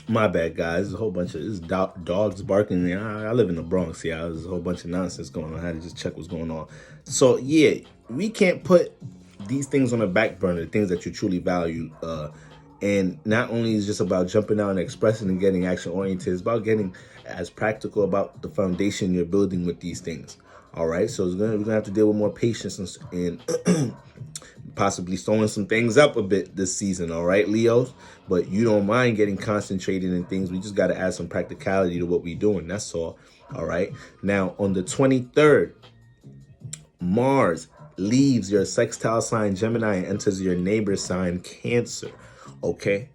My bad, guys. There's a whole bunch of dogs barking. Yeah, I live in the Bronx. Yeah, there's a whole bunch of nonsense going on. I had to just check what's going on. So yeah, we can't put these things on the back burner. The things that you truly value. And not only is it just about jumping out and expressing and getting action oriented. It's about getting as practical about the foundation you're building with these things. All right. So we're gonna have to deal with more patience and possibly throwing some things up a bit this season, all right, Leos? But you don't mind getting concentrated in things. We just got to add some practicality to what we're doing. That's all right? Now, on the 23rd, Mars leaves your sextile sign Gemini and enters your neighbor sign Cancer, okay?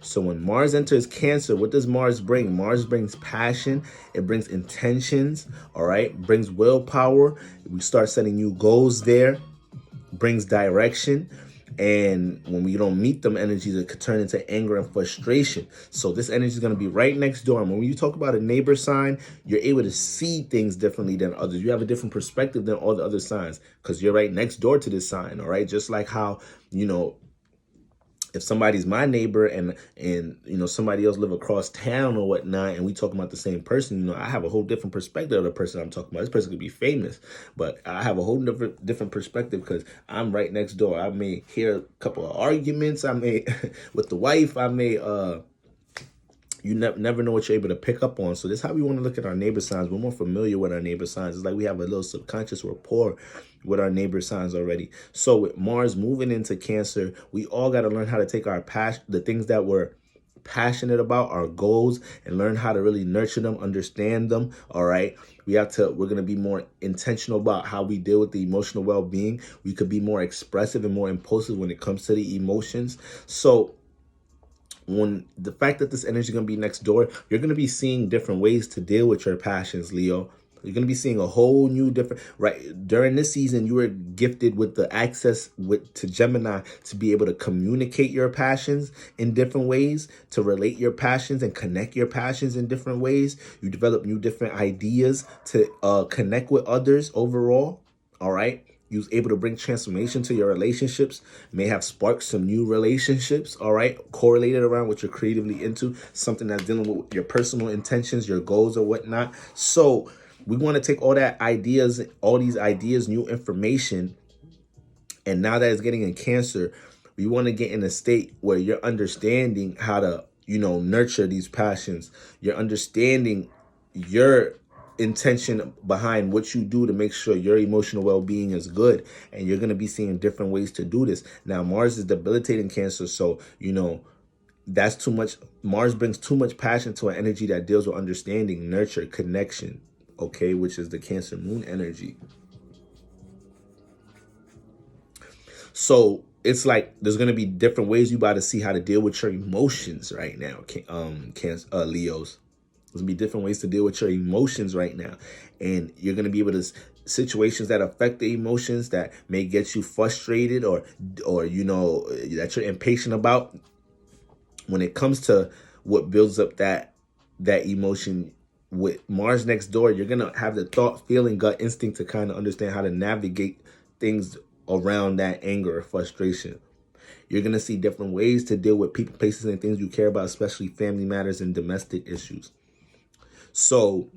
So when Mars enters Cancer, what does Mars bring? Mars brings passion. It brings intentions, all right? Brings willpower. We start setting new goals there, brings direction. And when we don't meet them energies, it could turn into anger and frustration. So this energy is going to be right next door. And when you talk about a neighbor sign, you're able to see things differently than others. You have a different perspective than all the other signs because you're right next door to this sign. All right. Just like how, if somebody's my neighbor and somebody else live across town or whatnot, and we talking about the same person, I have a whole different perspective of the person I'm talking about. This person could be famous, but I have a whole different perspective because I'm right next door. I may hear a couple of arguments. I may with the wife. I may you never know what you're able to pick up on. So this is how we want to look at our neighbor signs. We're more familiar with our neighbor signs. It's like we have a little subconscious rapport with our neighbor signs already. So with Mars moving into Cancer, we all got to learn how to take our passion, the things that we're passionate about, our goals, and learn how to really nurture them, understand them. All right. We're going to be more intentional about how we deal with the emotional well-being. We could be more expressive and more impulsive when it comes to the emotions. So when the fact that this energy is going to be next door, you're going to be seeing different ways to deal with your passions, Leo. You're going to be seeing a whole new different, right? During this season, you were gifted with the access to Gemini to be able to communicate your passions in different ways, to relate your passions and connect your passions in different ways. You develop new different ideas to connect with others overall. All right. You was able to bring transformation to your relationships, may have sparked some new relationships, all right, correlated around what you're creatively into, something that's dealing with your personal intentions, your goals or whatnot. So we want to take all these ideas, new information, and now that it's getting in Cancer, we want to get in a state where you're understanding how to, nurture these passions. You're understanding your intention behind what you do to make sure your emotional well-being is good, and you're going to be seeing different ways to do this. Now Mars is debilitating Cancer, so that's too much. Mars brings too much passion to an energy that deals with understanding, nurture, connection, okay, which is the Cancer moon energy. So it's like there's gonna be different ways you about to see how to deal with your emotions right now, Leos. There's gonna be different ways to deal with your emotions right now, and you're gonna be able to situations that affect the emotions that may get you frustrated or that you're impatient about. When it comes to what builds up that emotion with Mars next door, you're gonna have the thought, feeling, gut instinct to kind of understand how to navigate things around that anger or frustration. You're going to see different ways to deal with people, places, and things you care about, especially family matters and domestic issues. So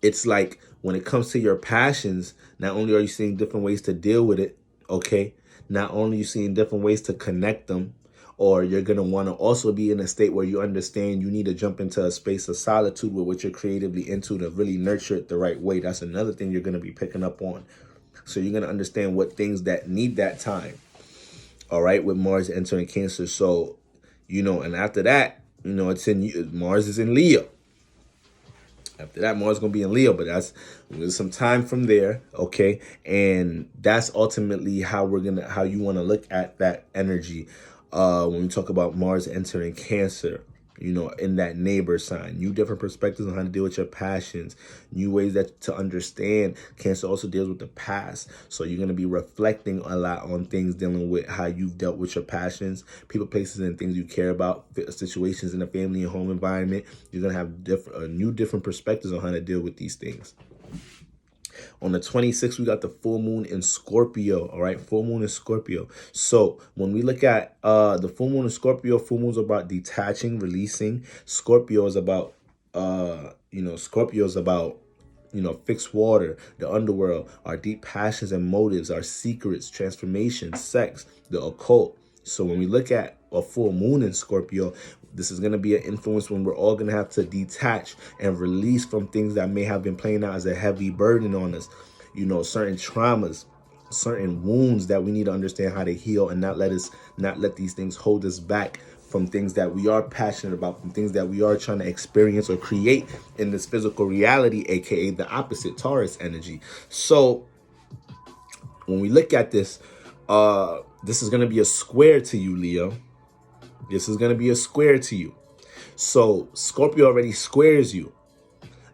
it's like when it comes to your passions, not only are you seeing different ways to deal with it, okay, not only are you seeing different ways to connect them, or you're going to want to also be in a state where you understand you need to jump into a space of solitude with what you're creatively into to really nurture it the right way. That's another thing you're going to be picking up on. So you're going to understand what things that need that time. All right. With Mars entering Cancer. So, and after that, Mars is in Leo. After that, Mars is going to be in Leo, but there's some time from there. Okay. And that's ultimately how you want to look at that energy. When we talk about Mars entering Cancer, in that neighbor sign, new different perspectives on how to deal with your passions, new ways to understand. Cancer also deals with the past. So you're going to be reflecting a lot on things dealing with how you've dealt with your passions, people, places, and things you care about, situations in the family and home environment. You're going to have different perspectives on how to deal with these things. On the 26th, we got the full moon in Scorpio. All right, full moon in Scorpio. So when we look at the full moon in Scorpio, full moon's about detaching, releasing. Scorpio is about Scorpio is about fixed water, the underworld, our deep passions and motives, our secrets, transformation, sex, the occult. So when we look at a full moon in Scorpio, this is going to be an influence when we're all going to have to detach and release from things that may have been playing out as a heavy burden on us. Certain traumas, certain wounds that we need to understand how to heal and not let these things hold us back from things that we are passionate about, from things that we are trying to experience or create in this physical reality, aka the opposite, Taurus energy. So when we look at this, this is going to be a square to you, Leo. This is going to be a square to you. So Scorpio already squares you.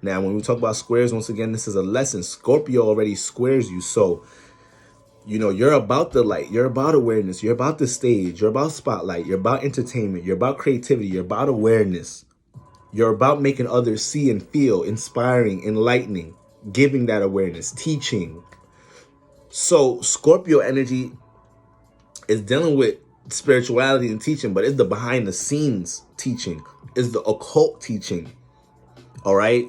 Now, when we talk about squares, once again, this is a lesson. Scorpio already squares you. So, you're about the light. You're about awareness. You're about the stage. You're about spotlight. You're about entertainment. You're about creativity. You're about awareness. You're about making others see and feel, inspiring, enlightening, giving that awareness, teaching. So Scorpio energy is dealing with spirituality and teaching, but it's the behind the scenes teaching. It's the occult teaching. All right.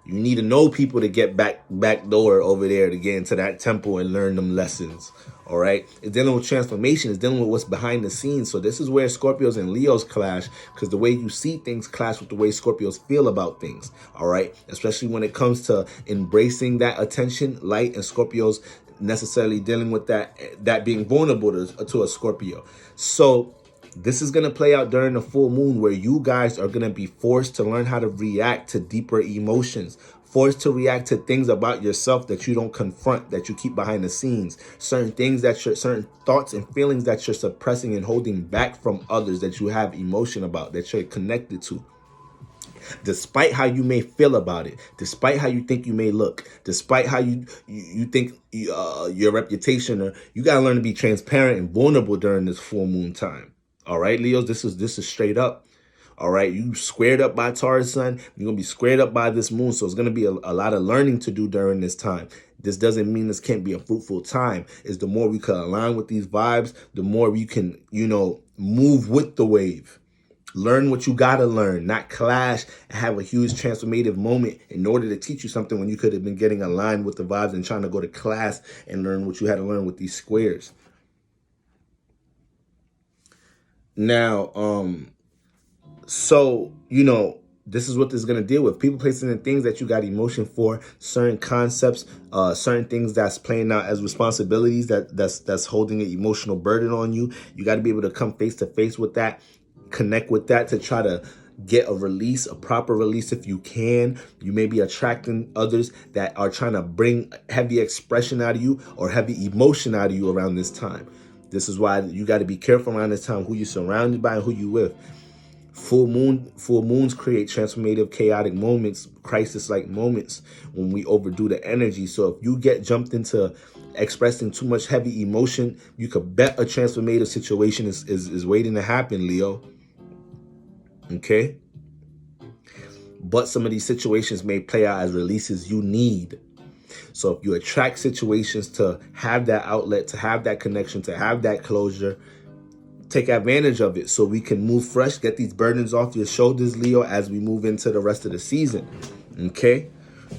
You need to know people to get back door over there to get into that temple and learn them lessons. All right. It's dealing with transformation. It's dealing with what's behind the scenes. So this is where Scorpios and Leos clash, because the way you see things clash with the way Scorpios feel about things. All right. Especially when it comes to embracing that attention, light, and Scorpios necessarily dealing with that being vulnerable to a Scorpio. So this is going to play out during the full moon, where you guys are going to be forced to learn how to react to deeper emotions, forced to react to things about yourself that you don't confront, that you keep behind the scenes, certain thoughts and feelings that you're suppressing and holding back from others, that you have emotion about, that you're connected to. Despite how you may feel about it, despite how you think you may look, despite how you think your reputation, or you got to learn to be transparent and vulnerable during this full moon time. All right, Leos, this is straight up. All right, you squared up by Taurus sun. You're going to be squared up by this moon. So it's going to be a lot of learning to do during this time. This doesn't mean this can't be a fruitful time. It's the more we can align with these vibes, the more we can, move with the wave. Learn what you got to learn, not clash and have a huge transformative moment in order to teach you something when you could have been getting aligned with the vibes and trying to go to class and learn what you had to learn with these squares. Now, so, this is what this is going to deal with. People, places, and things that you got emotion for, certain concepts, certain things that's playing out as responsibilities that's holding an emotional burden on you. You got to be able to come face to face with that, connect with that to try to get a release, a proper release if you can. You may be attracting others that are trying to bring heavy expression out of you or heavy emotion out of you around this time. This is why you got to be careful around this time who you're surrounded by and who you with. Full moons create transformative, chaotic moments, crisis-like moments when we overdo the energy. So if you get jumped into expressing too much heavy emotion, you could bet a transformative situation is waiting to happen, Leo. Okay? But some of these situations may play out as releases you need. So if you attract situations to have that outlet, to have that connection, to have that closure, take advantage of it so we can move fresh, get these burdens off your shoulders, Leo, as we move into the rest of the season. Okay?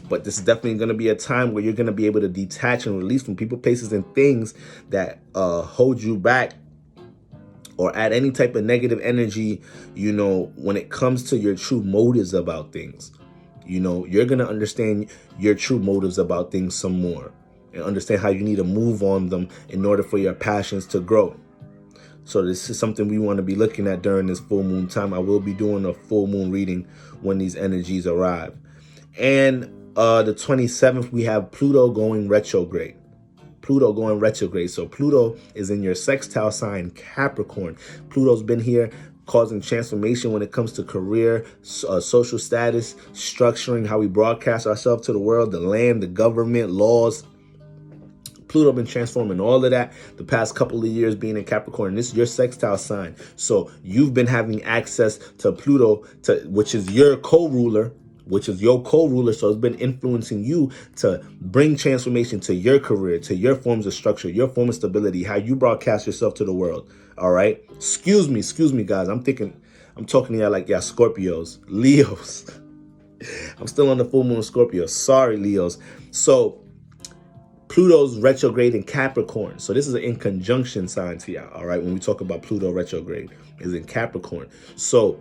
But this is definitely going to be a time where you're going to be able to detach and release from people, places, and things that hold you back or add any type of negative energy, when it comes to your true motives about things. You're going to understand your true motives about things some more and understand how you need to move on them in order for your passions to grow. So this is something we want to be looking at during this full moon time. I will be doing a full moon reading when these energies arrive. And the 27th, we have Pluto going retrograde. So Pluto is in your sextile sign, Capricorn. Pluto's been here causing transformation when it comes to career, social status, structuring how we broadcast ourselves to the world, the land, the government, laws. Pluto been transforming all of that the past couple of years being in Capricorn. This is your sextile sign. So you've been having access to Pluto, which is your co-ruler, which is your co-ruler. So it's been influencing you to bring transformation to your career, to your forms of structure, your form of stability, how you broadcast yourself to the world. All right. Excuse me, guys. I'm talking to y'all like y'all Scorpios, Leos. I'm still on the full moon of Scorpio. Sorry, Leos. So Pluto's retrograde in Capricorn. So this is an in conjunction sign to y'all. All right. When we talk about Pluto retrograde, is in Capricorn. So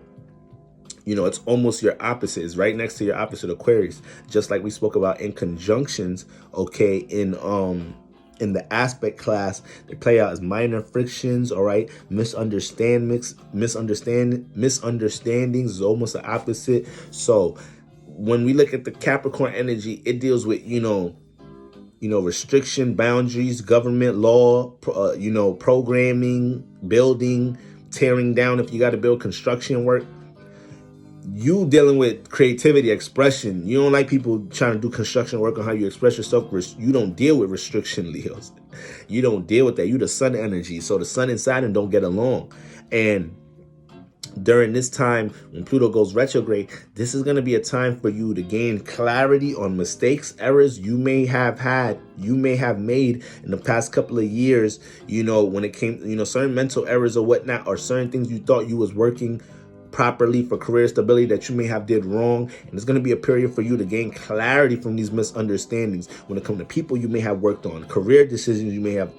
it's almost your opposite. It's right next to your opposite, Aquarius. Just like we spoke about in conjunctions, okay, in the aspect class, they play out as minor frictions, all right? Misunderstandings is almost the opposite. So when we look at the Capricorn energy, it deals with, restriction, boundaries, government law, programming, building, tearing down if you got to build, construction work. You dealing with creativity, expression. You don't like people trying to do construction work on how you express yourself. You don't deal with restriction, Leos. You don't deal with that. You the sun energy. So the sun and Saturn don't get along. And during this time, when Pluto goes retrograde, this is going to be a time for you to gain clarity on mistakes, errors you may have made in the past couple of years, when it came, certain mental errors or whatnot, or certain things you thought you was working properly for career stability that you may have did wrong. And it's going to be a period for you to gain clarity from these misunderstandings when it comes to people you may have worked on, career decisions you may have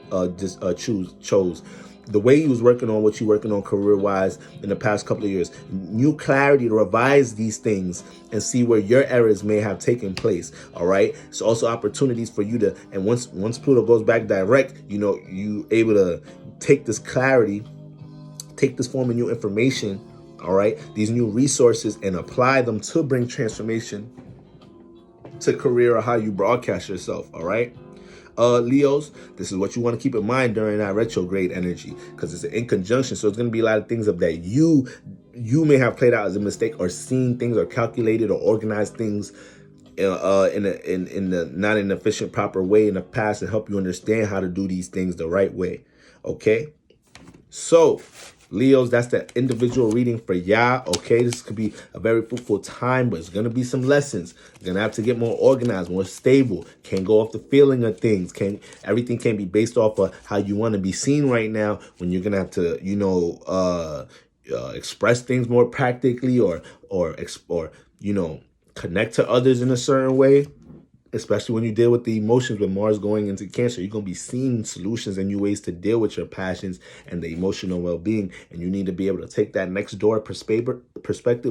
chose, the way you was working on what you're working on career-wise in the past couple of years. New clarity to revise these things and see where your errors may have taken place, all right? So also opportunities for you to, and once Pluto goes back direct, you able to take this clarity, take this form of new information, all right, these new resources, and apply them to bring transformation to career or how you broadcast yourself, all right? Leos, this is what you want to keep in mind during that retrograde energy, because it's in conjunction. So it's going to be a lot of things of that you may have played out as a mistake, or seen things, or calculated or organized things in the not an efficient, proper way in the past, to help you understand how to do these things the right way. Okay, so Leos, that's the individual reading for y'all. Okay, this could be a very fruitful time, but it's going to be some lessons. You're going to have to get more organized, more stable. Can't go off the feeling of things. Everything can't be based off of how you want to be seen right now, when you're going to have to, express things more practically, or connect to others in a certain way. Especially when you deal with the emotions, with Mars going into Cancer, you're going to be seeing solutions and new ways to deal with your passions and the emotional well-being. And you need to be able to take that next door perspective,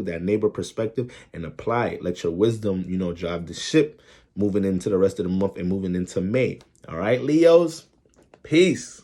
that neighbor perspective, and apply it. Let your wisdom, drive the ship moving into the rest of the month and moving into May. All right, Leos, peace.